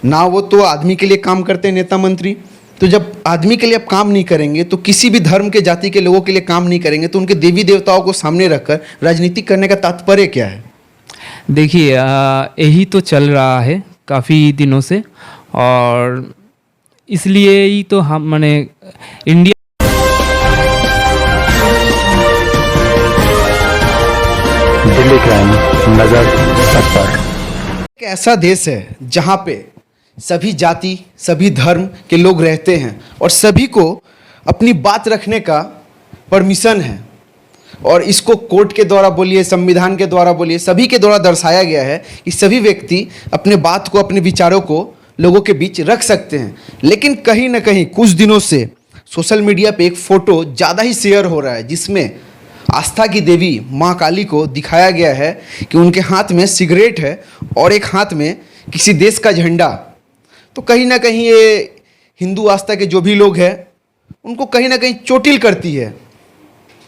ना वो तो आदमी के लिए काम करते हैं नेता मंत्री। तो जब आदमी के लिए आप काम नहीं करेंगे तो किसी भी धर्म के जाति के लोगों के लिए काम नहीं करेंगे तो उनके देवी देवताओं को सामने रखकर राजनीति करने का तात्पर्य क्या है? देखिए, यही तो चल रहा है काफ़ी दिनों से, और इसलिए ही तो हम माने इंडिया दिल्ली क्राइम नजर सब पर। एक ऐसा देश है जहाँ पे सभी जाति सभी धर्म के लोग रहते हैं और सभी को अपनी बात रखने का परमिशन है, और इसको कोर्ट के द्वारा बोलिए, संविधान के द्वारा बोलिए, सभी के द्वारा दर्शाया गया है कि सभी व्यक्ति अपने बात को, अपने विचारों को लोगों के बीच रख सकते हैं। लेकिन कहीं ना कहीं कुछ दिनों से सोशल मीडिया पे एक फ़ोटो ज़्यादा ही शेयर हो रहा है जिसमें आस्था की देवी माँ काली को दिखाया गया है कि उनके हाथ में सिगरेट है और एक हाथ में किसी देश का झंडा। तो कहीं ना कहीं ये हिंदू आस्था के जो भी लोग हैं उनको कहीं ना कहीं चोटिल करती है,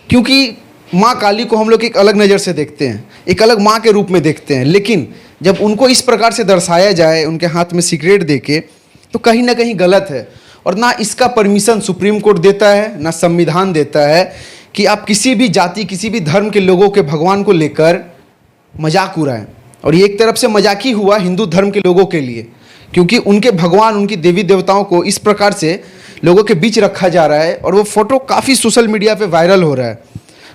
क्योंकि माँ काली को हम लोग एक अलग नज़र से देखते हैं, एक अलग माँ के रूप में देखते हैं। लेकिन जब उनको इस प्रकार से दर्शाया जाए उनके हाथ में सिगरेट देके, तो कहीं ना कहीं गलत है। और ना इसका परमिशन सुप्रीम कोर्ट देता है, ना संविधान देता है कि आप किसी भी जाति किसी भी धर्म के लोगों के भगवान को लेकर मजाक उड़ाएं। और ये एक तरफ से मजाक ही हुआ हिंदू धर्म के लोगों के लिए, क्योंकि उनके भगवान, उनकी देवी देवताओं को इस प्रकार से लोगों के बीच रखा जा रहा है और वो फोटो काफ़ी सोशल मीडिया पे वायरल हो रहा है।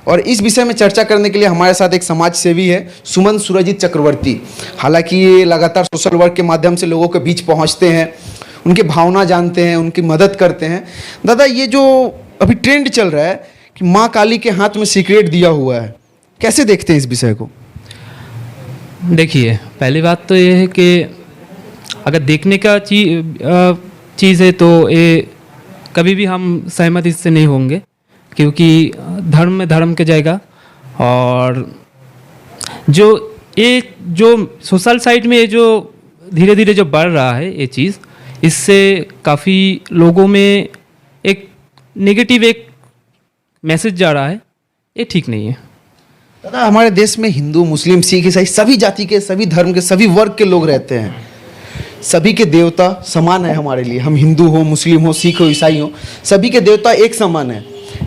और इस विषय में चर्चा करने के लिए हमारे साथ एक समाज सेवी है, सुमन सुरजीत चक्रवर्ती। हालांकि ये लगातार सोशल वर्क के माध्यम से लोगों के बीच पहुंचते हैं, उनकी भावना जानते हैं, उनकी मदद करते हैं। दादा, ये जो अभी ट्रेंड चल रहा है कि माँ काली के हाथ में सिगरेट दिया हुआ है, कैसे देखते हैं इस विषय को? देखिए, पहली बात तो ये है कि अगर देखने का चीज़ है तो ये कभी भी हम सहमत इससे नहीं होंगे, क्योंकि धर्म में धर्म के जाएगा। और जो सोशल साइड में ये जो धीरे धीरे जो बढ़ रहा है ये चीज़, इससे काफ़ी लोगों में एक नेगेटिव एक मैसेज जा रहा है, ये ठीक नहीं है। दादा, हमारे देश में हिंदू, मुस्लिम, सिख, ईसाई सभी जाति के, सभी धर्म के, सभी वर्ग के लोग रहते हैं। सभी के देवता समान है हमारे लिए, हम हिंदू हो, मुस्लिम हो, सिख हो, ईसाई हो, सभी के देवता एक समान है।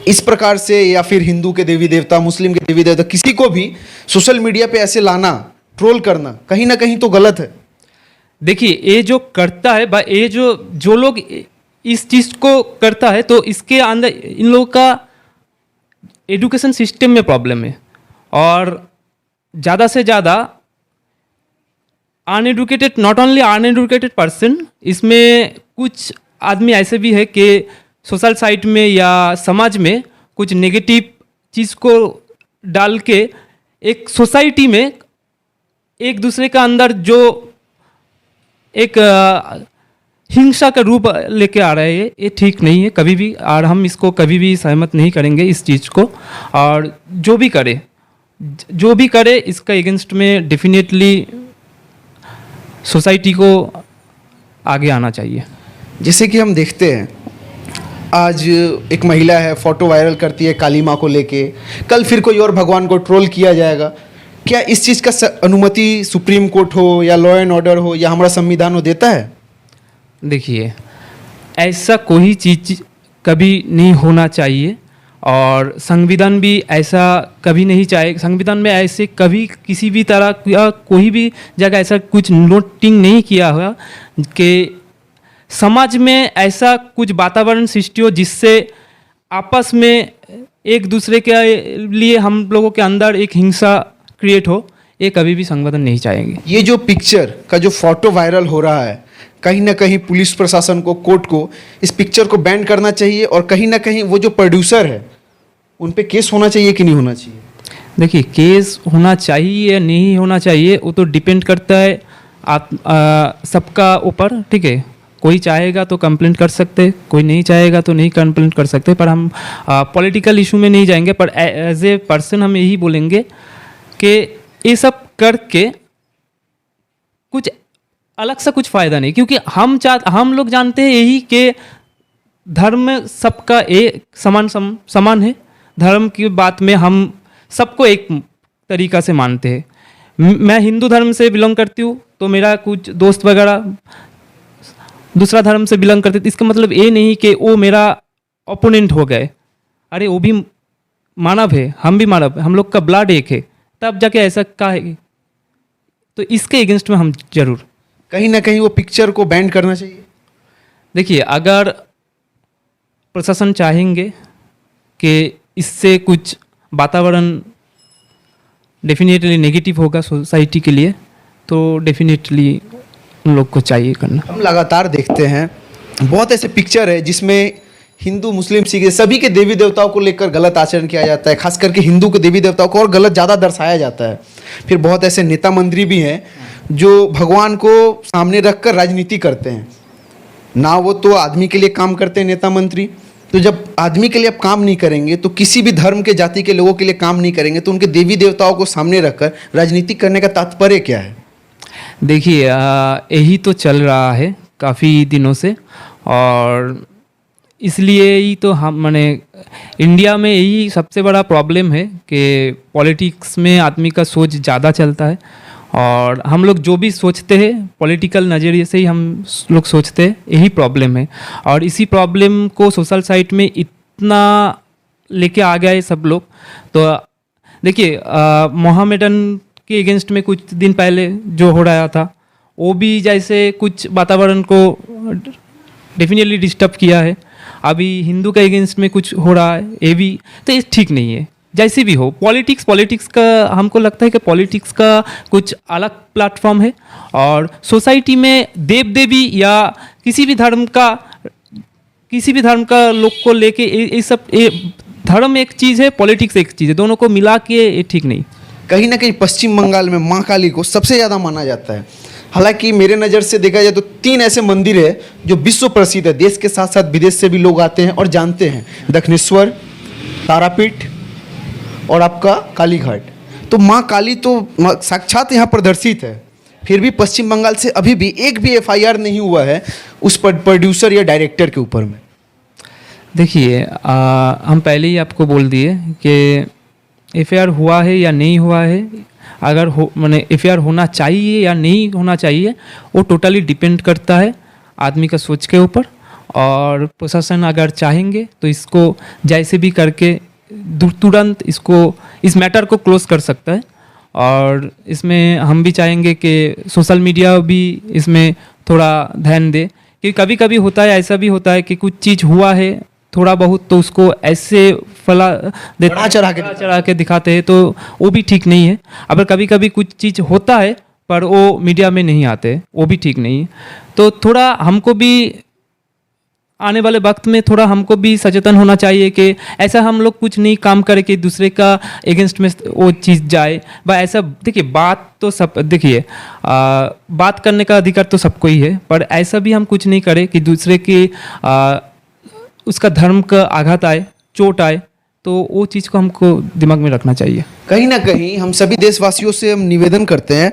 इस प्रकार से या फिर हिंदू के देवी देवता, मुस्लिम के देवी देवता, किसी को भी सोशल मीडिया पे ऐसे लाना, ट्रोल करना कहीं ना कहीं तो गलत है। देखिए, ये जो करता है ये जो लोग इस चीज़ को करता है, तो इसके अंदर इन लोगों का एजुकेशन सिस्टम में प्रॉब्लम है। और ज़्यादा से ज़्यादा uneducated, not only uneducated person, इसमें कुछ आदमी ऐसे भी है कि सोशल साइट में या समाज में कुछ नेगेटिव चीज़ को डाल के एक सोसाइटी में एक दूसरे का अंदर जो एक हिंसा का रूप लेके आ रहे हैं, ये ठीक नहीं है कभी भी, और हम इसको कभी भी सहमत नहीं करेंगे इस चीज़ को। और जो भी करे इसका अगेंस्ट में डेफिनेटली सोसाइटी को आगे आना चाहिए। जैसे कि हम देखते हैं आज एक महिला है, फोटो वायरल करती है काली माँ को लेके, कल फिर कोई और भगवान को ट्रोल किया जाएगा। क्या इस चीज़ का अनुमति सुप्रीम कोर्ट हो या लॉ एंड ऑर्डर हो या हमारा संविधान हो देता है? देखिए, ऐसा कोई चीज़ कभी नहीं होना चाहिए, और संविधान भी ऐसा कभी नहीं चाहे। संविधान में ऐसे कभी किसी भी तरह या कोई भी जगह ऐसा कुछ नोटिंग नहीं किया हुआ कि समाज में ऐसा कुछ वातावरण सृष्टि हो जिससे आपस में एक दूसरे के लिए हम लोगों के अंदर एक हिंसा क्रिएट हो। ये कभी भी संविधान नहीं चाहेंगे। ये जो पिक्चर का जो फोटो वायरल हो रहा है, कहीं ना कहीं पुलिस प्रशासन को, कोर्ट को इस पिक्चर को बैन करना चाहिए, और कहीं ना कहीं वो जो प्रोड्यूसर है उन पे केस होना चाहिए कि नहीं होना चाहिए? देखिए, केस होना चाहिए या नहीं होना चाहिए वो तो डिपेंड करता है आप सबका ऊपर, ठीक है। कोई चाहेगा तो कंप्लेंट कर सकते, कोई नहीं चाहेगा तो नहीं कंप्लेंट कर सकते। पर हम पॉलिटिकल इशू में नहीं जाएंगे, पर एज ए पर्सन हम यही बोलेंगे कि ये सब करके कुछ अलग सा कुछ फ़ायदा नहीं, क्योंकि हम लोग जानते हैं यही कि धर्म में सबका एक समान है। धर्म की बात में हम सबको एक तरीक़ा से मानते हैं। मैं हिंदू धर्म से बिलोंग करती हूँ, तो मेरा कुछ दोस्त वगैरह दूसरा धर्म से बिलोंग करते, तो इसका मतलब ये नहीं कि वो मेरा ओपोनेंट हो गए। अरे वो भी मानव है, हम भी मानव है, हम लोग का ब्लड एक है, तब जाके ऐसा कहा। तो इसके अगेंस्ट में हम जरूर, कहीं ना कहीं वो पिक्चर को बैन करना चाहिए। देखिए अगर प्रशासन चाहेंगे कि इससे कुछ वातावरण डेफिनेटली नेगेटिव होगा सोसाइटी के लिए, तो डेफिनेटली उन लोग को चाहिए करना। हम लगातार देखते हैं बहुत ऐसे पिक्चर है जिसमें हिंदू मुस्लिम सिख सभी के देवी देवताओं को लेकर गलत आचरण किया जाता है, खास करके हिंदू के देवी देवताओं को और गलत ज़्यादा दर्शाया जाता है। फिर बहुत ऐसे नेता मंत्री भी हैं जो भगवान को सामने रखकर राजनीति करते हैं ना, वो तो आदमी के लिए काम करते हैं नेता मंत्री। तो जब आदमी के लिए आप काम नहीं करेंगे तो किसी भी धर्म के जाति के लोगों के लिए काम नहीं करेंगे तो उनके देवी देवताओं को सामने रखकर राजनीति करने का तात्पर्य क्या है? देखिए यही तो चल रहा है काफ़ी दिनों से, और इसलिए ही तो हम माने इंडिया में यही सबसे बड़ा प्रॉब्लम है कि पॉलिटिक्स में आदमी का सोच ज़्यादा चलता है, और हम लोग जो भी सोचते हैं पॉलिटिकल नज़रिए से ही हम लोग सोचते हैं, यही प्रॉब्लम है। और इसी प्रॉब्लम को सोशल साइट में इतना लेके आ गया है सब लोग। तो देखिए मोहम्मडन के अगेंस्ट में कुछ दिन पहले जो हो रहा था, वो भी जैसे कुछ वातावरण को डेफिनेटली डिस्टर्ब किया है। अभी हिंदू के अगेंस्ट में कुछ हो रहा है, ये भी तो ये ठीक नहीं है। जैसे भी हो, पॉलिटिक्स का हमको लगता है कि पॉलिटिक्स का कुछ अलग प्लेटफॉर्म है, और सोसाइटी में देव देवी या किसी भी धर्म का लोग को लेके ये सब, ये धर्म एक चीज़ है, पॉलिटिक्स एक चीज़ है, दोनों को मिला के ये ठीक नहीं। कहीं ना कहीं पश्चिम बंगाल में माँ काली को सबसे ज़्यादा माना जाता है। हालांकि मेरे नज़र से देखा जाए तो 3 ऐसे मंदिर है जो विश्व प्रसिद्ध है, देश के साथ साथ विदेश से भी लोग आते हैं और जानते हैं, दक्षिणेश्वर, तारापीठ और आपका कालीघाट। तो माँ काली तो साक्षात यहाँ प्रदर्शित है, फिर भी पश्चिम बंगाल से अभी भी एक भी FIR नहीं हुआ है उस प्रोड्यूसर या डायरेक्टर के ऊपर में। देखिए हम पहले ही आपको बोल दिए कि FIR हुआ है या नहीं हुआ है, अगर हो माने FIR होना चाहिए या नहीं होना चाहिए, वो टोटली डिपेंड करता है आदमी का सोच के ऊपर। और प्रशासन अगर चाहेंगे तो इसको जैसे भी करके तुरंत इस मैटर को क्लोज कर सकता है। और इसमें हम भी चाहेंगे कि सोशल मीडिया भी इसमें थोड़ा ध्यान दे, क्योंकि कभी कभी होता है, ऐसा भी होता है कि कुछ चीज़ हुआ है थोड़ा बहुत तो उसको ऐसे बढ़ा चढ़ा के दिखाते हैं, तो वो भी ठीक नहीं है। अगर कभी कभी कुछ चीज़ होता है पर वो मीडिया में नहीं आते, वो भी ठीक नहीं है। तो थोड़ा हमको भी आने वाले वक्त में थोड़ा हमको भी सचेतन होना चाहिए कि ऐसा हम लोग कुछ नहीं काम करें कि दूसरे का अगेंस्ट में वो चीज़ जाए। ऐसा देखिए, बात तो सब देखिए, बात करने का अधिकार तो सबको ही है, पर ऐसा भी हम कुछ नहीं करें कि दूसरे की उसका धर्म का आघात आए, चोट आए, तो वो चीज़ को हमको दिमाग में रखना चाहिए। कहीं ना कहीं हम सभी देशवासियों से हम निवेदन करते हैं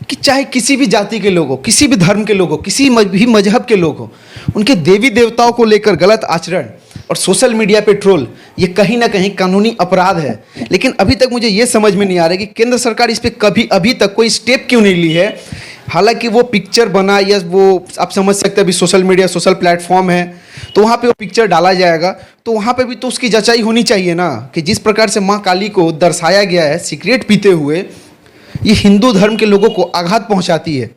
कि चाहे किसी भी जाति के लोग हो, किसी भी धर्म के लोग हो, किसी भी मजहब के लोग हो, उनके देवी देवताओं को लेकर गलत आचरण और सोशल मीडिया पे ट्रोल, ये कहीं ना कहीं कानूनी अपराध है। लेकिन अभी तक मुझे ये समझ में नहीं आ रहा कि केंद्र सरकार इस पर अभी तक कोई स्टेप क्यों नहीं ली है। हालांकि वो पिक्चर बना, या वो आप समझ सकते हैं अभी सोशल मीडिया सोशल प्लेटफॉर्म है, तो वहाँ पे वो पिक्चर डाला जाएगा, तो वहाँ पे भी तो उसकी जचाई होनी चाहिए ना, कि जिस प्रकार से माँ काली को दर्शाया गया है सिगरेट पीते हुए, ये हिंदू धर्म के लोगों को आघात पहुँचाती है।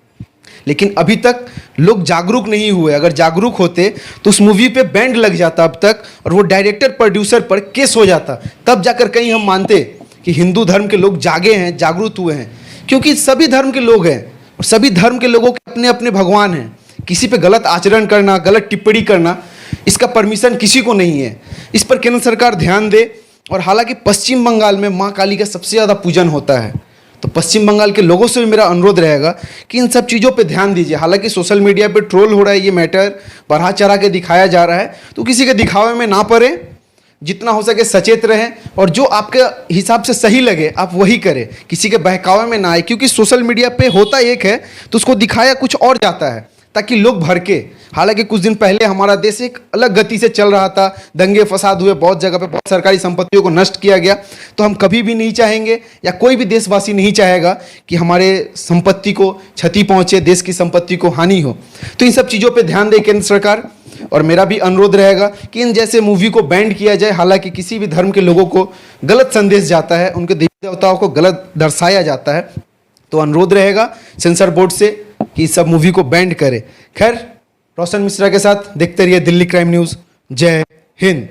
लेकिन अभी तक लोग जागरूक नहीं हुए। अगर जागरूक होते तो उस मूवी पे बैंड लग जाता अब तक, और वो डायरेक्टर प्रोड्यूसर पर केस हो जाता, तब जाकर कहीं हम मानते कि हिंदू धर्म के लोग जागे हैं, जागरूक हुए हैं। क्योंकि सभी धर्म के लोग हैं और सभी धर्म के लोगों के अपने अपने भगवान हैं। किसी पे गलत आचरण करना, गलत टिप्पणी करना, इसका परमिशन किसी को नहीं है। इस पर केंद्र सरकार ध्यान दे। और हालांकि पश्चिम बंगाल में माँ काली का सबसे ज़्यादा पूजन होता है, तो पश्चिम बंगाल के लोगों से भी मेरा अनुरोध रहेगा कि इन सब चीज़ों पे ध्यान दीजिए। हालांकि सोशल मीडिया पे ट्रोल हो रहा है, ये मैटर बढ़ा चढ़ा के दिखाया जा रहा है, तो किसी के दिखावे में ना पड़े, जितना हो सके सचेत रहें, और जो आपके हिसाब से सही लगे आप वही करें, किसी के बहकावे में ना आए। क्योंकि सोशल मीडिया पे होता एक है तो उसको दिखाया कुछ और जाता है। ताकि लोग भड़के। हालांकि कुछ दिन पहले हमारा देश एक अलग गति से चल रहा था, दंगे फसाद हुए, बहुत जगह पे बहुत सरकारी संपत्तियों को नष्ट किया गया। तो हम कभी भी नहीं चाहेंगे या कोई भी देशवासी नहीं चाहेगा कि हमारे संपत्ति को क्षति पहुंचे, देश की संपत्ति को हानि हो। तो इन सब चीज़ों पर ध्यान दे केंद्र सरकार। और मेरा भी अनुरोध रहेगा कि इन जैसे मूवी को बैन किया जाए। हालांकि किसी भी धर्म के लोगों को गलत संदेश जाता है, उनके देवी देवताओं को गलत दर्शाया जाता है, तो अनुरोध रहेगा सेंसर बोर्ड से कि इस सब मूवी को बैन करे। खैर, रोशन मिश्रा के साथ देखते रहिए दिल्ली क्राइम न्यूज़। जय हिंद।